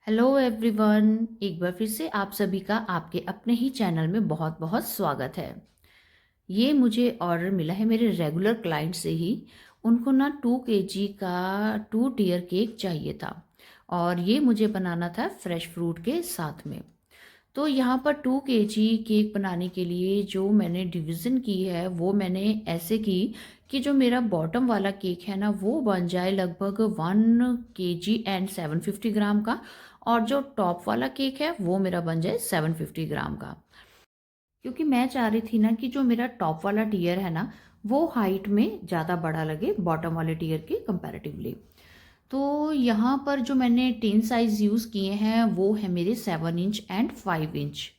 Hello everyone, एक बार फिर से आप सभी का आपके अपने ही चैनल में बहुत बहुत स्वागत है। ये मुझे ऑर्डर मिला है मेरे रेगुलर क्लाइंट से ही। उनको ना 2 kg का 2 टियर केक चाहिए था और ये मुझे बनाना था फ्रेश फ्रूट के साथ में। तो यहाँ पर 2 kg केक बनाने के लिए जो मैंने डिवीज़न की है वो मैंने ऐसे की कि जो मेरा बॉटम वाला केक है ना वो बन जाए लगभग 1 kg एंड 750 ग्राम का, और जो टॉप वाला केक है वो मेरा बन जाए 750 ग्राम का। क्योंकि मैं चाह रही थी ना कि जो मेरा टॉप वाला टियर है ना वो हाइट में ज़्यादा बड़ा लगे बॉटम वाले टियर के कंपैरेटिवली। तो यहाँ पर जो मैंने टिन साइज़ यूज़ किए हैं वो है मेरे 7 इंच एंड 5 इंच।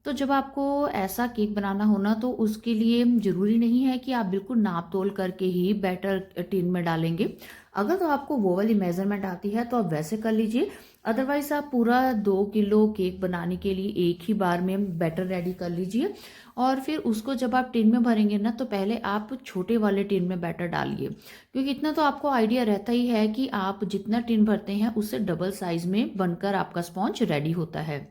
तो जब आपको ऐसा केक बनाना हो ना तो उसके लिए ज़रूरी नहीं है कि आप बिल्कुल नाप तोल करके ही बैटर टिन में डालेंगे। अगर तो आपको वो वाली मेज़रमेंट आती है तो आप वैसे कर लीजिए। अदरवाइज़ आप पूरा 2 किलो केक बनाने के लिए एक ही बार में बैटर रेडी कर लीजिए, और फिर उसको जब आप टिन में भरेंगे ना तो पहले आप छोटे वाले टिन में बैटर डालिए। क्योंकि इतना तो आपको आइडिया रहता ही है कि आप जितना टिन भरते हैं उससे डबल साइज़ में बनकर आपका स्पॉन्ज रेडी होता है।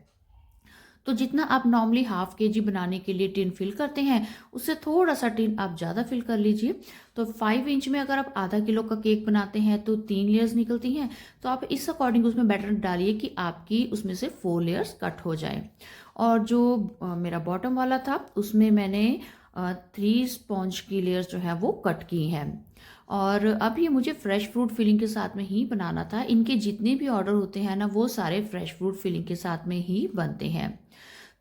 तो जितना आप नॉर्मली हाफ केजी बनाने के लिए टिन फिल करते हैं उससे थोड़ा सा टिन आप ज़्यादा फिल कर लीजिए। तो 5 इंच में अगर आप आधा किलो का केक बनाते हैं तो 3 लेयर्स निकलती हैं। तो आप इस अकॉर्डिंग उसमें बैटर डालिए कि आपकी उसमें से 4 लेयर्स कट हो जाए। और जो मेरा बॉटम वाला था उसमें मैंने 3 स्पॉन्ज की लेयर्स जो है वो कट की हैं। और अब ये मुझे फ्रेश फ्रूट फिलिंग के साथ में ही बनाना था। इनके जितने भी ऑर्डर होते हैं ना वो सारे फ्रेश फ्रूट फिलिंग के साथ में ही बनते हैं।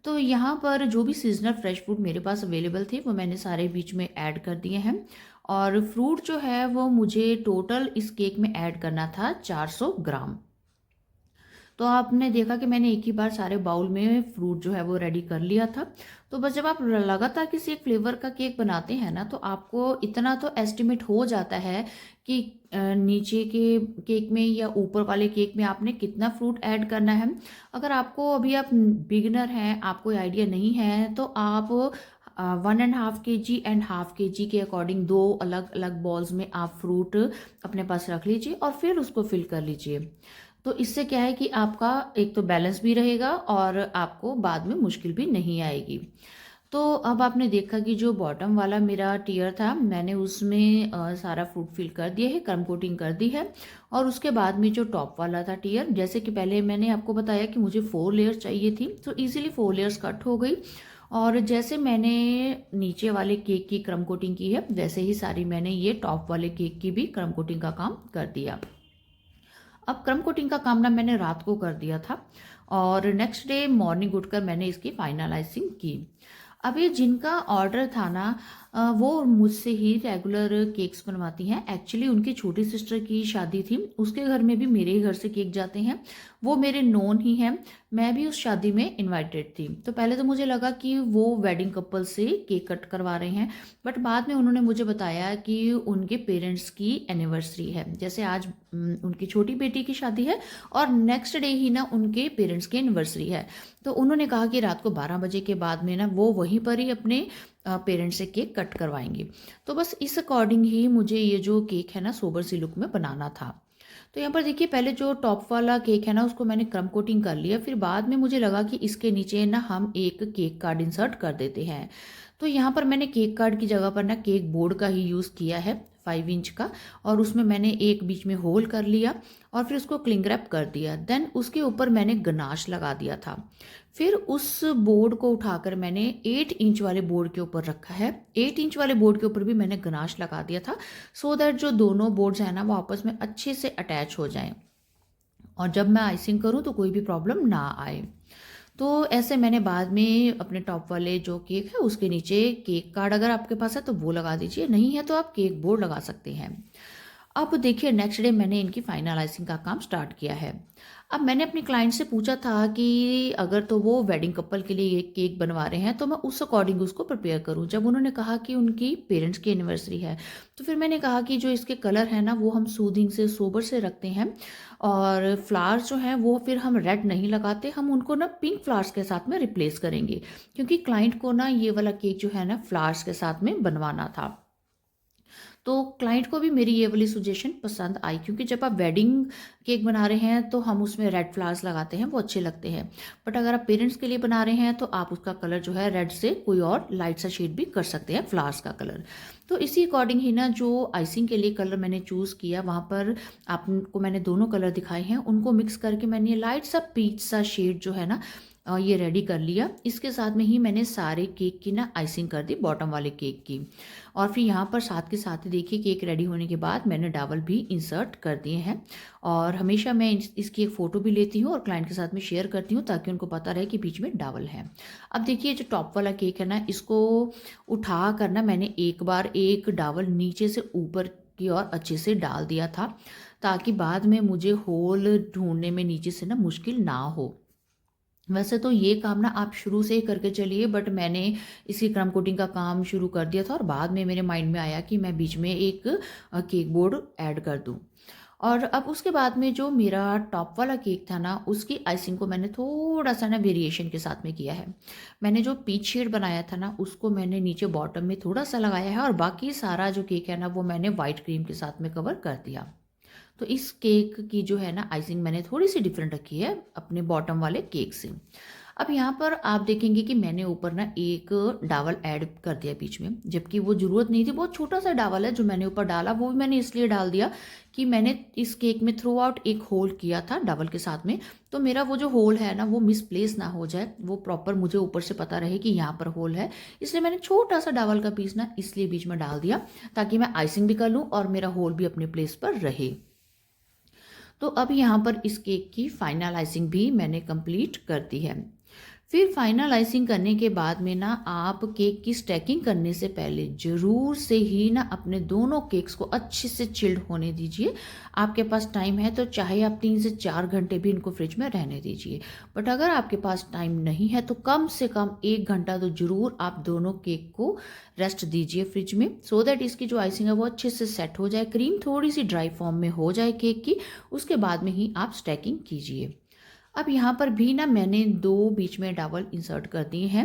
तो यहाँ पर जो भी सीजनल फ्रेश फ्रूट मेरे पास अवेलेबल थे वो मैंने सारे बीच में ऐड कर दिए हैं। और फ्रूट जो है वो मुझे टोटल इस केक में ऐड करना था 400 ग्राम। तो आपने देखा कि मैंने एक ही बार सारे बाउल में फ्रूट जो है वो रेडी कर लिया था। तो बस जब आप लगातार किसी एक फ्लेवर का केक बनाते हैं ना तो आपको इतना तो एस्टिमेट हो जाता है कि नीचे के केक में या ऊपर वाले केक में आपने कितना फ्रूट ऐड करना है। अगर आपको अभी आप बिगिनर हैं, आपको आइडिया नहीं है, तो आप 1.5 kg एंड ½ kg के अकॉर्डिंग दो अलग अलग बॉल्स में आप फ्रूट अपने पास रख लीजिए और फिर उसको फिल कर लीजिए। तो इससे क्या है कि आपका एक तो बैलेंस भी रहेगा और आपको बाद में मुश्किल भी नहीं आएगी। तो अब आपने देखा कि जो बॉटम वाला मेरा टियर था मैंने उसमें सारा फ्रूट फिल कर दिया है, क्रम कोटिंग कर दी है। और उसके बाद में जो टॉप वाला था टियर, जैसे कि पहले मैंने आपको बताया कि मुझे 4 लेयर्स चाहिए थी, तो इजीली 4 लेयर्स कट हो गई। और जैसे मैंने नीचे वाले केक की क्रम कोटिंग की है वैसे ही सारी मैंने ये टॉप वाले केक की भी क्रम कोटिंग का काम कर दिया। अब क्रम कोटिंग का काम ना मैंने रात को कर दिया था और नेक्स्ट डे मॉर्निंग उठकर मैंने इसकी फाइनलाइजिंग की। अब ये जिनका ऑर्डर था ना वो मुझसे ही रेगुलर केक्स बनवाती हैं। एक्चुअली उनकी छोटी सिस्टर की शादी थी, उसके घर में भी मेरे ही घर से केक जाते हैं। वो मेरे नोन ही हैं। मैं भी उस शादी में इनवाइटेड थी। तो पहले तो मुझे लगा कि वो वेडिंग कपल से केक कट करवा रहे हैं, बट बाद में उन्होंने मुझे बताया कि उनके पेरेंट्स की एनिवर्सरी है। जैसे आज उनकी छोटी बेटी की शादी है और नेक्स्ट डे ही ना उनके पेरेंट्स की एनिवर्सरी है। तो उन्होंने कहा कि रात को 12 बजे के बाद में ना वो वहीं पर ही अपने पेरेंट्स से केक कट करवाएंगे। तो बस इस अकॉर्डिंग ही मुझे ये जो केक है ना सोबर सी लुक में बनाना था। तो यहाँ पर देखिए पहले जो टॉप वाला केक है ना उसको मैंने क्रम कोटिंग कर लिया, फिर बाद में मुझे लगा कि इसके नीचे ना हम एक केक कार्ड इंसर्ट कर देते हैं। तो यहाँ पर मैंने केक कार्ड की जगह पर ना केक बोर्ड का ही यूज़ किया है, 5 इंच का। और उसमें मैंने एक बीच में होल कर लिया और फिर उसको क्लिंग रैप कर दिया। देन उसके ऊपर मैंने गनाश लगा दिया था। फिर उस बोर्ड को उठाकर मैंने 8 इंच वाले बोर्ड के ऊपर रखा है। 8 इंच वाले बोर्ड के ऊपर भी मैंने गनाश लगा दिया था, सो दैट जो दोनों बोर्ड्स हैं ना वो आपस में अच्छे से अटैच हो जाएं और जब मैं आइसिंग करूं तो कोई भी प्रॉब्लम ना आए। तो ऐसे मैंने बाद में अपने टॉप वाले जो केक है उसके नीचे केक कार्ड अगर आपके पास है तो वो लगा दीजिए, नहीं है तो आप केक बोर्ड लगा सकते हैं। अब देखिए नेक्स्ट डे मैंने इनकी फाइनलाइजिंग का काम स्टार्ट किया है। अब मैंने अपने क्लाइंट से पूछा था कि अगर तो वो वेडिंग कपल के लिए ये केक बनवा रहे हैं तो मैं उस अकॉर्डिंग उसको प्रिपेयर करूं। जब उन्होंने कहा कि उनकी पेरेंट्स की एनिवर्सरी है तो फिर मैंने कहा कि जो इसके कलर है ना वो हम सूदिंग से सोबर से रखते हैं, और फ्लावर्स जो हैं वो फिर हम रेड नहीं लगाते, हम उनको ना पिंक फ्लावर्स के साथ में रिप्लेस करेंगे। क्योंकि क्लाइंट को ना ये वाला केक जो है ना फ्लावर्स के साथ में बनवाना था। तो क्लाइंट को भी मेरी ये वाली सजेशन पसंद आई, क्योंकि जब आप वेडिंग केक बना रहे हैं तो हम उसमें रेड फ्लावर्स लगाते हैं, वो अच्छे लगते हैं। बट अगर आप पेरेंट्स के लिए बना रहे हैं तो आप उसका कलर जो है रेड से कोई और लाइट सा शेड भी कर सकते हैं, फ्लावर्स का कलर। तो इसी अकॉर्डिंग ही ना जो आइसिंग के लिए कलर मैंने चूज़ किया, वहाँ पर आपको मैंने दोनों कलर दिखाए हैं, उनको मिक्स करके मैंने ये लाइट सा पीच सा शेड जो है ना ये रेडी कर लिया। इसके साथ में ही मैंने सारे केक की ना आइसिंग कर दी, बॉटम वाले केक की। और फिर यहाँ पर साथ के साथ ही देखिए केक रेडी होने के बाद मैंने डावल भी इंसर्ट कर दिए हैं। और हमेशा मैं इसकी एक फ़ोटो भी लेती हूँ और क्लाइंट के साथ में शेयर करती हूँ, ताकि उनको पता रहे कि बीच में डावल है। अब देखिए जो टॉप वाला केक है ना, इसको उठा कर ना मैंने एक बार एक डावल नीचे से ऊपर की ओर अच्छे से डाल दिया था, ताकि बाद में मुझे होल ढूंढने में नीचे से ना मुश्किल ना हो। वैसे तो ये काम ना आप शुरू से ही करके चलिए, बट मैंने इसी क्रम कोटिंग का काम शुरू कर दिया था और बाद में मेरे माइंड में आया कि मैं बीच में एक केक बोर्ड ऐड कर दूं। और अब उसके बाद में जो मेरा टॉप वाला केक था ना, उसकी आइसिंग को मैंने थोड़ा सा ना वेरिएशन के साथ में किया है। मैंने जो पीच शेड बनाया था ना, उसको मैंने नीचे बॉटम में थोड़ा सा लगाया है और बाकी सारा जो केक है ना, वो मैंने वाइट क्रीम के साथ में कवर कर दिया। तो इस केक की जो है ना आइसिंग मैंने थोड़ी सी डिफरेंट रखी है अपने बॉटम वाले केक से। अब यहाँ पर आप देखेंगे कि मैंने ऊपर ना एक डावल ऐड कर दिया बीच में, जबकि वो ज़रूरत नहीं थी। बहुत छोटा सा डावल है जो मैंने ऊपर डाला, वो भी मैंने इसलिए डाल दिया कि मैंने इस केक में थ्रू आउट एक होल किया था डावल के साथ में। तो मेरा वो जो होल है ना, वो मिसप्लेस ना हो जाए, वो प्रॉपर मुझे ऊपर से पता रहे कि यहाँ पर होल है। इसलिए मैंने छोटा सा डावल का पीस ना इसलिए बीच में डाल दिया, ताकि मैं आइसिंग भी कर लूँ और मेरा होल भी अपने प्लेस पर रहे। तो अब यहाँ पर इस केक की फाइनल आइसिंग भी मैंने कंप्लीट कर दी है। फिर फाइनल आइसिंग करने के बाद में ना आप केक की स्टैकिंग करने से पहले ज़रूर से ही ना अपने दोनों केक्स को अच्छे से चिल्ड होने दीजिए। आपके पास टाइम है तो चाहे आप 3 से 4 घंटे भी इनको फ्रिज में रहने दीजिए। बट अगर आपके पास टाइम नहीं है तो कम से कम 1 घंटा तो ज़रूर आप दोनों केक को रेस्ट दीजिए फ्रिज में, सो दैट इसकी जो आइसिंग है वो अच्छे से सेट हो जाए, क्रीम थोड़ी सी ड्राई फॉर्म में हो जाए केक की। उसके बाद में ही आप स्टैकिंग कीजिए। अब यहाँ पर भी ना मैंने 2 बीच में डावल इंसर्ट कर दिए हैं।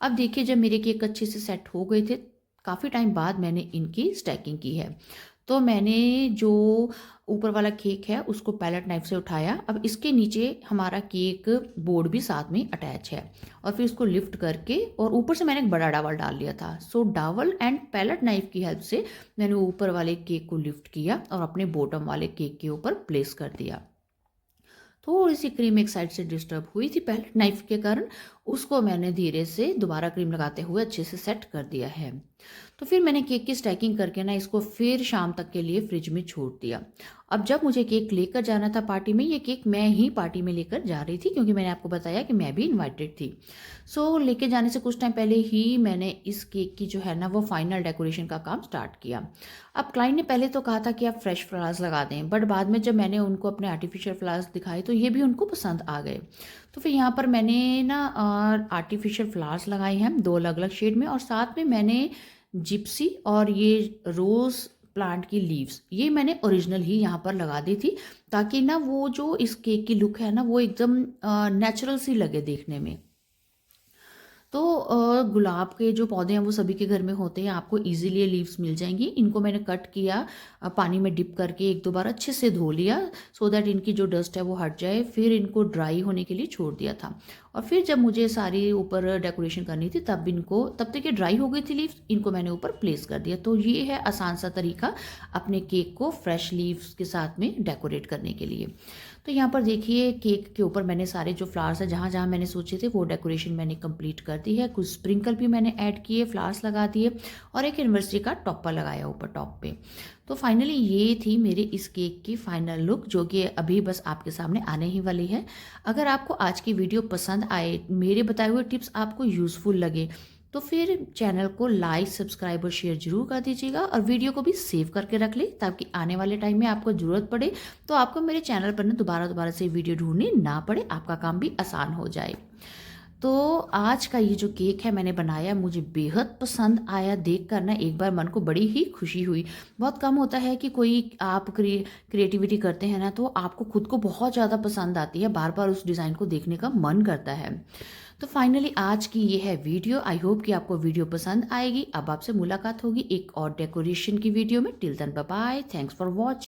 अब देखिए जब मेरे केक अच्छे से सेट हो गए थे, काफ़ी टाइम बाद मैंने इनकी स्टैकिंग की है। तो मैंने जो ऊपर वाला केक है उसको पैलेट नाइफ से उठाया। अब इसके नीचे हमारा केक बोर्ड भी साथ में अटैच है, और फिर इसको लिफ्ट करके और ऊपर से मैंने एक बड़ा डावल डाल लिया था। सो डावल एंड पैलेट नाइफ की हेल्प से मैंने ऊपर वाले केक को लिफ्ट किया और अपने बॉटम वाले केक के ऊपर प्लेस कर दिया। थोड़ी सी क्रीम एक साइड से डिस्टर्ब हुई थी पैलेट नाइफ के कारण, उसको मैंने धीरे से दोबारा क्रीम लगाते हुए अच्छे से सेट कर दिया है। तो फिर मैंने केक की स्टैकिंग करके ना इसको फिर शाम तक के लिए फ्रिज में छोड़ दिया। अब जब मुझे केक लेकर जाना था पार्टी में, ये केक मैं ही पार्टी में लेकर जा रही थी, क्योंकि मैंने आपको बताया कि मैं भी इनवाइटेड थी। सो लेके जाने से कुछ टाइम पहले ही मैंने इस केक की जो है ना वो फाइनल डेकोरेशन का काम स्टार्ट किया। अब क्लाइंट ने पहले तो कहा था कि आप फ्रेश फ्लावर्स लगा दें, बट बाद में जब मैंने उनको अपने आर्टिफिशियल फ्लावर्स दिखाए तो ये भी उनको पसंद आ गए। तो फिर यहाँ पर मैंने ना आर्टिफिशियल फ्लावर्स लगाए हैं 2 अलग अलग शेड में, और साथ में मैंने जिप्सी और ये रोज़ प्लांट की लीव्स ये मैंने ओरिजिनल ही यहाँ पर लगा दी थी, ताकि ना वो जो इस केक की लुक है ना वो एकदम नेचुरल सी लगे देखने में। तो गुलाब के जो पौधे हैं वो सभी के घर में होते हैं, आपको इजीली ये लीव्स मिल जाएंगी। इनको मैंने कट किया, पानी में डिप करके 1-2 बार अच्छे से धो लिया, सो दैट इनकी जो डस्ट है वो हट जाए। फिर इनको ड्राई होने के लिए छोड़ दिया था, और फिर जब मुझे सारी ऊपर डेकोरेशन करनी थी तब तक ये ड्राई हो गई थी लीव्स, इनको मैंने ऊपर प्लेस कर दिया। तो ये है आसान सा तरीका अपने केक को फ्रेश लीव्स के साथ में डेकोरेट करने के लिए। तो यहाँ पर देखिए केक के ऊपर मैंने सारे जो फ्लावर्स है जहाँ जहाँ मैंने सोचे थे वो डेकोरेशन मैंने कंप्लीट कर दी है। कुछ स्प्रिंकल भी मैंने ऐड किए, फ्लावर्स लगा दिए, और एक एनिवर्सरी का टॉपर लगाया ऊपर टॉप पे। तो फाइनली ये थी मेरी इस केक की फाइनल लुक, जो कि अभी बस आपके सामने आने ही वाली है। अगर आपको आज की वीडियो पसंद आए, मेरे बताए हुए टिप्स आपको यूज़फुल लगे, तो फिर चैनल को लाइक, सब्सक्राइब और शेयर जरूर कर दीजिएगा, और वीडियो को भी सेव करके रख ले, ताकि आने वाले टाइम में आपको ज़रूरत पड़े तो आपको मेरे चैनल पर ना दोबारा से वीडियो ढूंढनी ना पड़े, आपका काम भी आसान हो जाए। तो आज का ये जो केक है मैंने बनाया, मुझे बेहद पसंद आया। देख कर ना एक बार मन को बड़ी ही खुशी हुई। बहुत कम होता है कि कोई आप क्रिएटिविटी करते हैं ना तो आपको खुद को बहुत ज़्यादा पसंद आती है, बार बार उस डिज़ाइन को देखने का मन करता है। तो फाइनली आज की ये है वीडियो। आई होप कि आपको वीडियो पसंद आएगी। अब आपसे मुलाकात होगी एक और डेकोरेशन की वीडियो में। Till then bye bye, thanks for watching.